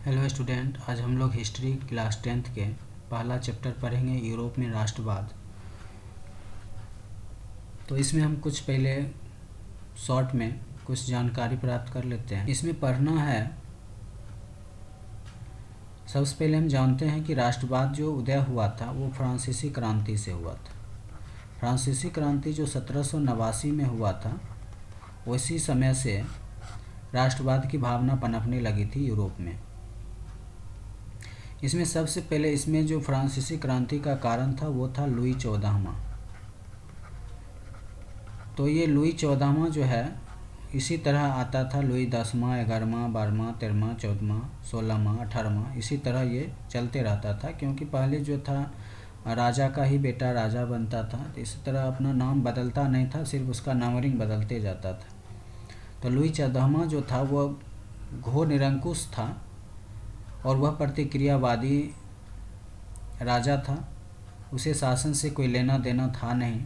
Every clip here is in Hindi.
हेलो स्टूडेंट, आज हम लोग हिस्ट्री क्लास 10th के पहला चैप्टर पढ़ेंगे यूरोप में राष्ट्रवाद। तो इसमें हम कुछ पहले शॉर्ट में कुछ जानकारी प्राप्त कर लेते हैं। इसमें पढ़ना है, सबसे पहले हम जानते हैं कि राष्ट्रवाद जो उदय हुआ था वो फ्रांसीसी क्रांति से हुआ था। फ्रांसीसी क्रांति जो 1789 में हुआ था, उसी समय से राष्ट्रवाद की भावना पनपने लगी थी यूरोप में। इसमें सबसे पहले इसमें जो फ्रांसीसी क्रांति का कारण था वो था लुई 14वां। तो ये लुई 14वां जो है इसी तरह आता था लुई 10वां, 11वां, 12वां, 13वां, 14वां, 16वां, 18वां, इसी तरह ये चलते रहता था, क्योंकि पहले जो था राजा का ही बेटा राजा बनता था, तो इसी तरह अपना नाम बदलता नहीं था, सिर्फ उसका नंबरिंग बदलते जाता था। तो लुई 14वां जो था वो घोर निरंकुश था और वह प्रतिक्रियावादी राजा था। उसे शासन से कोई लेना देना था नहीं।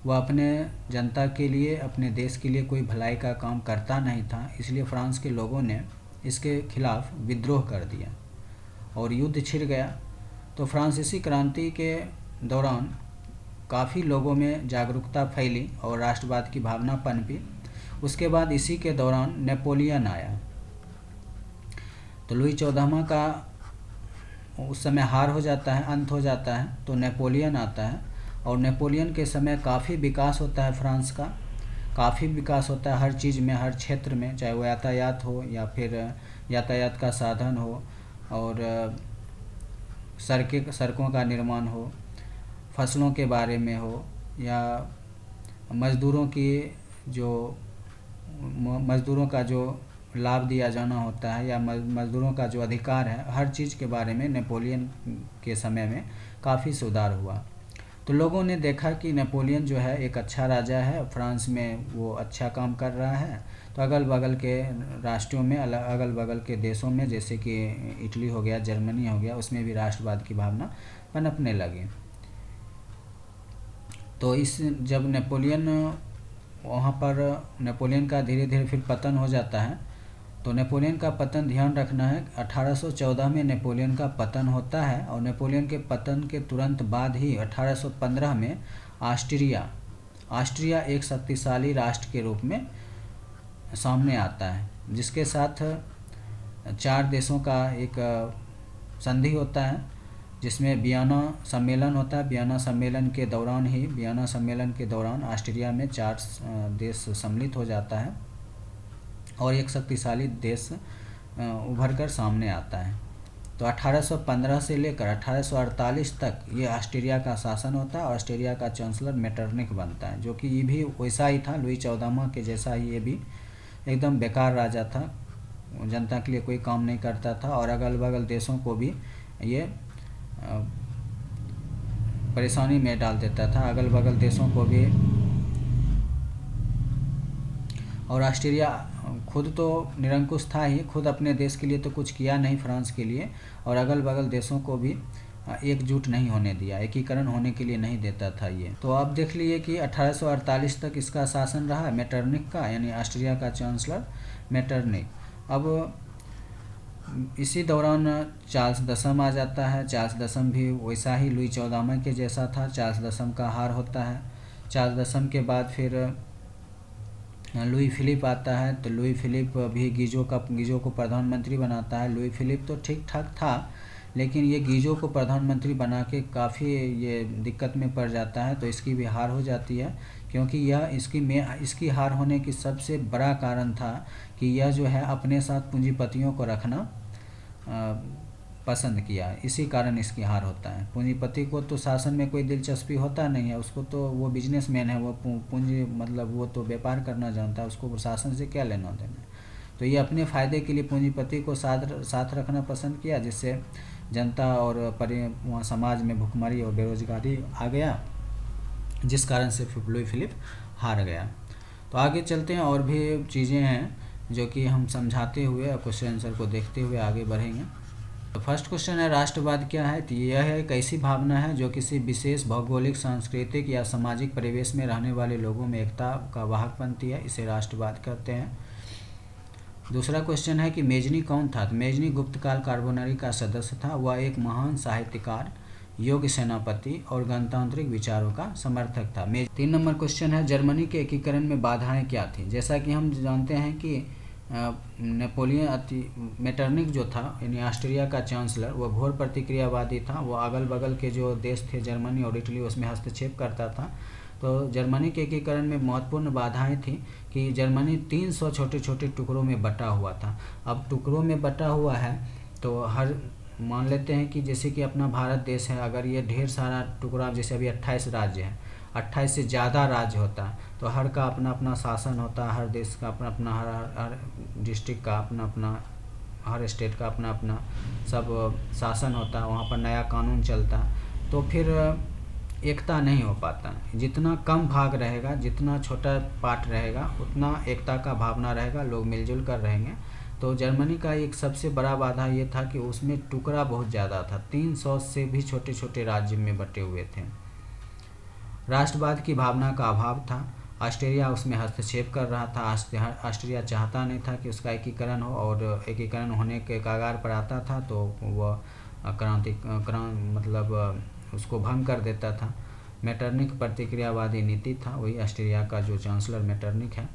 वह अपने जनता के लिए, अपने देश के लिए कोई भलाई का काम करता नहीं था। इसलिए फ्रांस के लोगों ने इसके खिलाफ विद्रोह कर दिया और युद्ध छिड़ गया। तो फ्रांसीसी क्रांति के दौरान काफ़ी लोगों में जागरूकता फैली और राष्ट्रवाद की भावना पनपी। उसके बाद इसी के दौरान नेपोलियन आया। तो लुई 14वां का उस समय हार हो जाता है, अंत हो जाता है, तो नेपोलियन आता है और नेपोलियन के समय काफ़ी विकास होता है फ्रांस का। काफ़ी विकास होता है हर चीज़ में, हर क्षेत्र में, चाहे वो यातायात हो या फिर यातायात का साधन हो और सड़कों का निर्माण हो, फसलों के बारे में हो या मज़दूरों का जो लाभ दिया जाना होता है या मज़दूरों का जो अधिकार है, हर चीज़ के बारे में नेपोलियन के समय में काफ़ी सुधार हुआ। तो लोगों ने देखा कि नेपोलियन जो है एक अच्छा राजा है, फ्रांस में वो अच्छा काम कर रहा है। तो अगल बगल के राष्ट्रों में, अगल बगल के देशों में, जैसे कि इटली हो गया, जर्मनी हो गया, उसमें भी राष्ट्रवाद की भावना पनपने लगी। तो जब नेपोलियन का धीरे धीरे फिर पतन हो जाता है। तो नेपोलियन का पतन, ध्यान रखना है, 1814 में नेपोलियन का पतन होता है और नेपोलियन के पतन के तुरंत बाद ही 1815 में ऑस्ट्रिया एक शक्तिशाली राष्ट्र के रूप में सामने आता है, जिसके साथ 4 देशों का एक संधि होता है, जिसमें वियना सम्मेलन होता है। वियना सम्मेलन के दौरान ऑस्ट्रिया में 4 देश सम्मिलित हो जाता है और एक शक्तिशाली देश उभर कर सामने आता है। तो 1815 से लेकर 1848 तक ये ऑस्ट्रिया का शासन होता है। ऑस्ट्रिया का चांसलर मेटरनिख बनता है, जो कि ये भी वैसा ही था, लुई 14वां के जैसा ही ये भी एकदम बेकार राजा था, जनता के लिए कोई काम नहीं करता था और अगल बगल देशों को भी ये परेशानी में डाल देता था, अगल बगल देशों को भी। और ऑस्ट्रिया खुद तो निरंकुश था ही, खुद अपने देश के लिए तो कुछ किया नहीं, फ्रांस के लिए, और अगल बगल देशों को भी एकजुट नहीं होने दिया, एकीकरण होने के लिए नहीं देता था ये। तो आप देख लिए कि 1848 तक इसका शासन रहा मेटरनिख का, यानी ऑस्ट्रिया का चांसलर मेटरनिख। अब इसी दौरान चार्ल्स दशम आ जाता है। चार्ल्स दशम भी वैसा ही लुई 14वां के जैसा था। चार्ल्स दशम का हार होता है। चार्ल्स दशम के बाद फिर लुई फिलिप आता है। तो लुई फिलिप भी गीजो को प्रधानमंत्री बनाता है। लुई फिलिप तो ठीक ठाक था, लेकिन ये गीजो को प्रधानमंत्री बना के काफ़ी ये दिक्कत में पड़ जाता है, तो इसकी भी हार हो जाती है, क्योंकि इसकी हार होने की सबसे बड़ा कारण था कि यह जो है अपने साथ पूंजीपतियों को रखना पसंद किया। इसी कारण इसकी हार होता है। पूंजीपति को तो शासन में कोई दिलचस्पी होता नहीं है, उसको तो वो बिजनेसमैन है, वो पूंजी मतलब वो तो व्यापार करना जानता है, उसको शासन से क्या लेना देना। तो ये अपने फ़ायदे के लिए पूंजीपति को साथ रखना पसंद किया, जिससे जनता और वहाँ समाज में भुखमरी और बेरोजगारी आ गया, जिस कारण से लुई फिलिप हार गया। तो आगे चलते हैं, और भी चीज़ें हैं जो कि हम समझाते हुए क्वेश्चन आंसर को देखते हुए आगे बढ़ेंगे। तो फर्स्ट क्वेश्चन है, राष्ट्रवाद क्या है? तो यह एक ऐसी भावना है जो किसी विशेष भौगोलिक, सांस्कृतिक या सामाजिक परिवेश में रहने वाले लोगों में एकता का वाहक बनती है, इसे राष्ट्रवाद कहते हैं। दूसरा क्वेश्चन है कि मेजनी कौन था? तो मेजनी गुप्त काल कार्बोनरी का सदस्य था। वह एक महान साहित्यकार, योग्य सेनापति और गणतांत्रिक विचारों का समर्थक था। 3 नंबर क्वेश्चन है, जर्मनी के एकीकरण में बाधाएं क्या थी? जैसा कि हम जानते हैं कि नेपोलियन मेटरनिक जो था, यानी ऑस्ट्रिया का चांसलर, वह घोर प्रतिक्रियावादी था। वो अगल बगल के जो देश थे, जर्मनी और इटली, उसमें हस्तक्षेप करता था। तो जर्मनी के एकीकरण में महत्वपूर्ण बाधाएं थी कि जर्मनी 300 छोटे छोटे टुकड़ों में बटा हुआ था। अब टुकड़ों में बटा हुआ है तो हर मान लेते हैं कि जैसे कि अपना भारत देश है, अगर ये ढेर सारा टुकड़ा, जैसे अभी 28 राज्य है, 28 से ज़्यादा राज्य होता है, तो हर का अपना अपना शासन होता है, हर देश का अपना अपना, हर डिस्ट्रिक्ट का अपना अपना, हर स्टेट का अपना अपना सब शासन होता है, वहाँ पर नया कानून चलता, तो फिर एकता नहीं हो पाता। जितना कम भाग रहेगा, जितना छोटा पार्ट रहेगा, उतना एकता का भावना रहेगा, लोग मिलजुल कर रहेंगे। तो जर्मनी का एक सबसे बड़ा बाधा ये था कि उसमें टुकड़ा बहुत ज़्यादा था, 300 से भी छोटे छोटे राज्य में बटे हुए थे। राष्ट्रवाद की भावना का अभाव था। ऑस्ट्रिया उसमें हस्तक्षेप कर रहा था। ऑस्ट्रिया चाहता नहीं था कि उसका एकीकरण हो, और एकीकरण होने के कगार पर आता था तो वह मतलब उसको भंग कर देता था। मेटरनिक प्रतिक्रियावादी नीति था, वही ऑस्ट्रिया का जो चांसलर मेटरनिक है।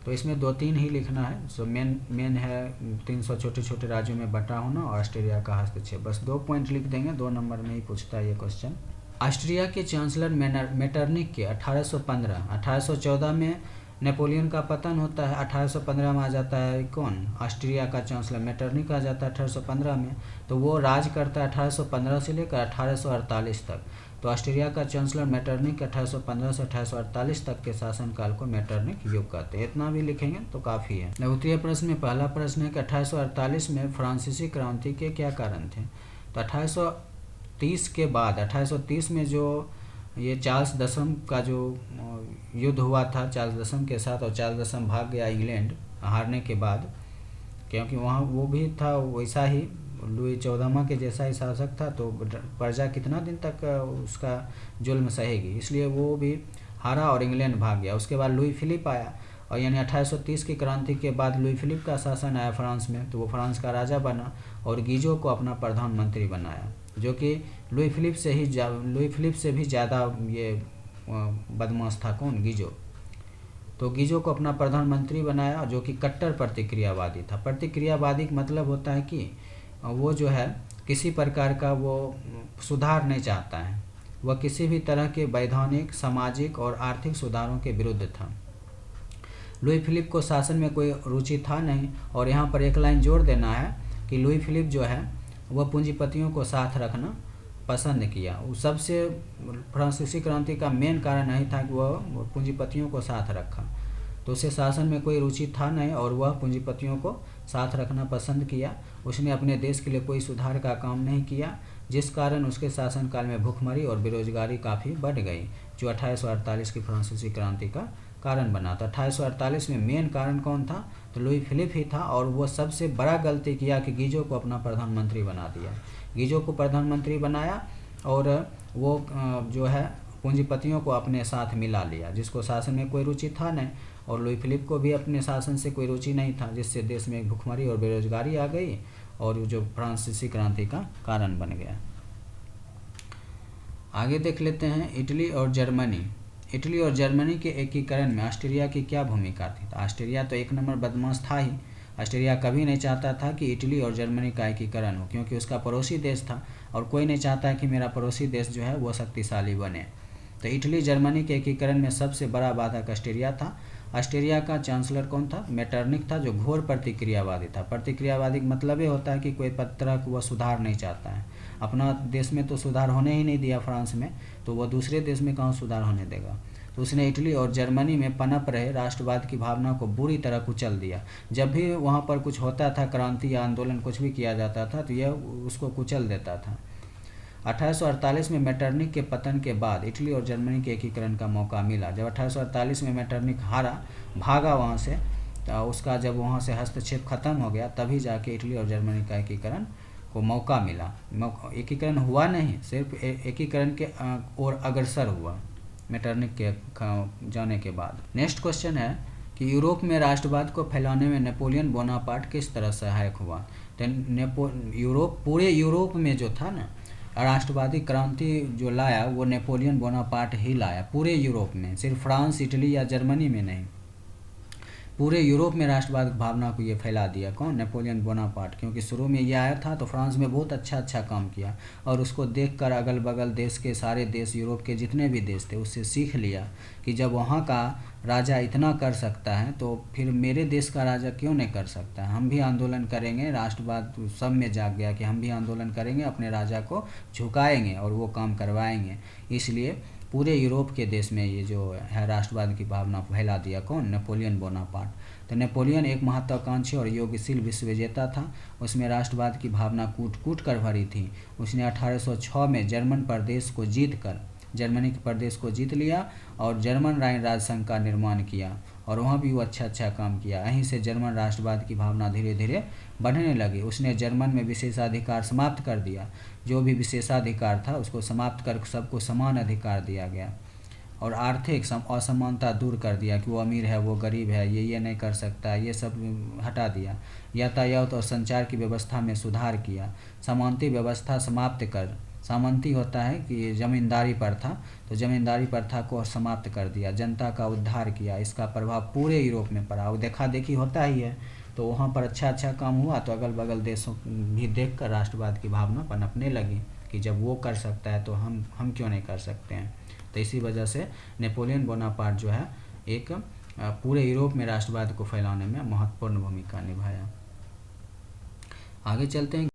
तो इसमें 2-3 ही लिखना है। सो मेन है 300 छोटे छोटे राज्यों में बटा होना और ऑस्ट्रिया का हस्तक्षेप। बस 2 पॉइंट लिख देंगे, 2 नंबर में ही पूछता है ये क्वेश्चन। ऑस्ट्रिया के चांसलर मेटरनिक के 1814 में नेपोलियन का पतन होता है। 1815 में आ जाता है कौन? ऑस्ट्रिया का चांसलर मेटरनिक आ जाता है 1815 में। तो वो राज करता है 1815 से लेकर 1848 तक। तो ऑस्ट्रिया का चांसलर मेटरनिक 1815 से 1848 तक के शासनकाल को मेटरनिक युग कहते हैं। इतना भी लिखेंगे तो काफ़ी है। लघुत्तरीय प्रश्न में पहला प्रश्न है कि 1848 में फ्रांसीसी क्रांति के क्या कारण थे? तो 1830 के बाद, 1830 में जो ये चार्ल्स दशम का जो युद्ध हुआ था चार्ल्स दशम के साथ, और चार्ल्स दशम भाग गया इंग्लैंड हारने के बाद, क्योंकि वहाँ वो भी था वैसा ही लुई 14वां के जैसा ही शासक था, तो प्रजा कितना दिन तक उसका जुल्म सहेगी, इसलिए वो भी हारा और इंग्लैंड भाग गया। उसके बाद लुई फिलिप आया, और यानी 1830 की क्रांति के बाद लुई फिलिप का शासन आया फ्रांस में, तो वो फ्रांस का राजा बना और गीजो को अपना प्रधानमंत्री बनाया, जो कि लुई फिलिप से भी ज़्यादा ये बदमाश था। कौन? गीजो। तो गीजो को अपना प्रधानमंत्री बनाया, जो कि कट्टर प्रतिक्रियावादी था। प्रतिक्रियावादी का मतलब होता है कि वो जो है किसी प्रकार का वो सुधार नहीं चाहता है, वह किसी भी तरह के वैधानिक, सामाजिक और आर्थिक सुधारों के विरुद्ध था। लुई फिलिप को शासन में कोई रुचि था नहीं, और यहाँ पर एक लाइन जोड़ देना है कि लुई फिलिप जो है वह पूंजीपतियों को साथ रखना पसंद किया। वो सबसे फ्रांसीसी क्रांति का मेन कारण यही था कि वह पूंजीपतियों को साथ रखा। तो उसे शासन में कोई रुचि था नहीं और वह पूंजीपतियों को साथ रखना पसंद किया। उसने अपने देश के लिए कोई सुधार का काम नहीं किया, जिस कारण उसके शासनकाल में भूखमरी और बेरोजगारी काफ़ी बढ़ गई, जो 1848 की फ्रांसीसी क्रांति का कारण बना था। 1848 में मेन कारण कौन था? तो लुई फिलिप ही था, और वो सबसे बड़ा गलती किया कि गीजो को अपना प्रधानमंत्री बना दिया। गीजो को प्रधानमंत्री बनाया और वो जो है पूंजीपतियों को अपने साथ मिला लिया, जिसको शासन में कोई रुचि था नहीं, और लुई फिलिप को भी अपने शासन से कोई रुचि नहीं था, जिससे देश में भूखमरी और बेरोजगारी आ गई और जो फ्रांसीसी क्रांति का कारण बन गया। आगे देख लेते हैं इटली और जर्मनी। इटली और जर्मनी के एकीकरण में ऑस्ट्रिया की क्या भूमिका थी? तो ऑस्ट्रिया तो एक नंबर बदमाश था ही। ऑस्ट्रिया कभी नहीं चाहता था कि इटली और जर्मनी का एकीकरण हो, क्योंकि उसका पड़ोसी देश था, और कोई नहीं चाहता है कि मेरा पड़ोसी देश जो है वो शक्तिशाली बने। तो इटली जर्मनी के एकीकरण में सबसे बड़ा बाधक ऑस्ट्रिया था। ऑस्ट्रिया का चांसलर कौन था? मेटरनिक था, जो घोर प्रतिक्रियावादी था। प्रतिक्रियावादी मतलब ये होता है कि कोई तरह का वह सुधार नहीं चाहता है। अपना देश में तो सुधार होने ही नहीं दिया फ्रांस में, तो वह दूसरे देश में कहाँ सुधार होने देगा। तो उसने इटली और जर्मनी में पनप रहे राष्ट्रवाद की भावना को बुरी तरह कुचल दिया। जब भी वहाँ पर कुछ होता था, क्रांति या आंदोलन कुछ भी किया जाता था, तो यह उसको कुचल देता था। 1848 में मेटरनिक के पतन के बाद इटली और जर्मनी के एकीकरण का मौका मिला। जब 1848 में मेटरनिक भागा वहाँ से, तो उसका जब वहाँ से हस्तक्षेप खत्म हो गया, तभी जाके इटली और जर्मनी का एकीकरण को मौका मिला। एकीकरण हुआ नहीं, सिर्फ एकीकरण के ओर अग्रसर हुआ मेटरनिक के जाने के बाद। नेक्स्ट क्वेश्चन है कि यूरोप में राष्ट्रवाद को फैलाने में नेपोलियन बोनापार्ट किस तरह सहायक हुआ। तो पूरे यूरोप में जो था ना राष्ट्रवादी क्रांति जो लाया वो नेपोलियन बोनापार्ट ही लाया, पूरे यूरोप में, सिर्फ फ्रांस, इटली या जर्मनी में नहीं, पूरे यूरोप में राष्ट्रवाद की भावना को ये फैला दिया। कौन? Napoleon Bonaparte. क्योंकि शुरू में ये आया था तो फ्रांस में बहुत अच्छा काम किया और उसको देखकर अगल बगल देश के सारे देश, यूरोप के जितने भी देश थे, उससे सीख लिया कि जब वहाँ का राजा इतना कर सकता है तो फिर मेरे देश का राजा क्यों नहीं कर सकता है। हम भी आंदोलन करेंगे, राष्ट्रवाद सब में जाग गया कि हम भी आंदोलन करेंगे, अपने राजा को झुकाएंगे और वो काम करवाएंगे। इसलिए पूरे यूरोप के देश में ये जो है राष्ट्रवाद की भावना फैला दिया। कौन? Napoleon Bonaparte. तो नेपोलियन एक महत्वाकांक्षी और योग्यशील विश्व विजेता था। उसमें राष्ट्रवाद की भावना कूट कूट कर भरी थी। उसने 1806 में जर्मनी के प्रदेश को जीत लिया और जर्मन राइन राजसंघ का निर्माण किया और वहाँ भी वो अच्छा काम किया। यहीं से जर्मन राष्ट्रवाद की भावना धीरे धीरे बढ़ने लगी। उसने जर्मन में विशेषाधिकार समाप्त कर दिया, जो भी विशेषाधिकार था उसको समाप्त कर सबको समान अधिकार दिया गया और आर्थिक असमानता दूर कर दिया कि वो अमीर है वो गरीब है, ये नहीं कर सकता, ये सब हटा दिया। यातायात और संचार की व्यवस्था में सुधार किया। सामंती व्यवस्था समाप्त कर, सामंती होता है कि जमींदारी प्रथा, तो जमींदारी प्रथा को समाप्त कर दिया। जनता का उद्धार किया। इसका प्रभाव पूरे यूरोप में पड़ा। वो देखा देखी होता ही है, तो वहाँ पर अच्छा काम हुआ तो अगल बगल देशों भी देखकर राष्ट्रवाद की भावना पनपने लगी कि जब वो कर सकता है तो हम क्यों नहीं कर सकते हैं। तो इसी वजह से नेपोलियन बोनापार्ट जो है एक पूरे यूरोप में राष्ट्रवाद को फैलाने में महत्वपूर्ण भूमिका निभाया। आगे चलते हैं।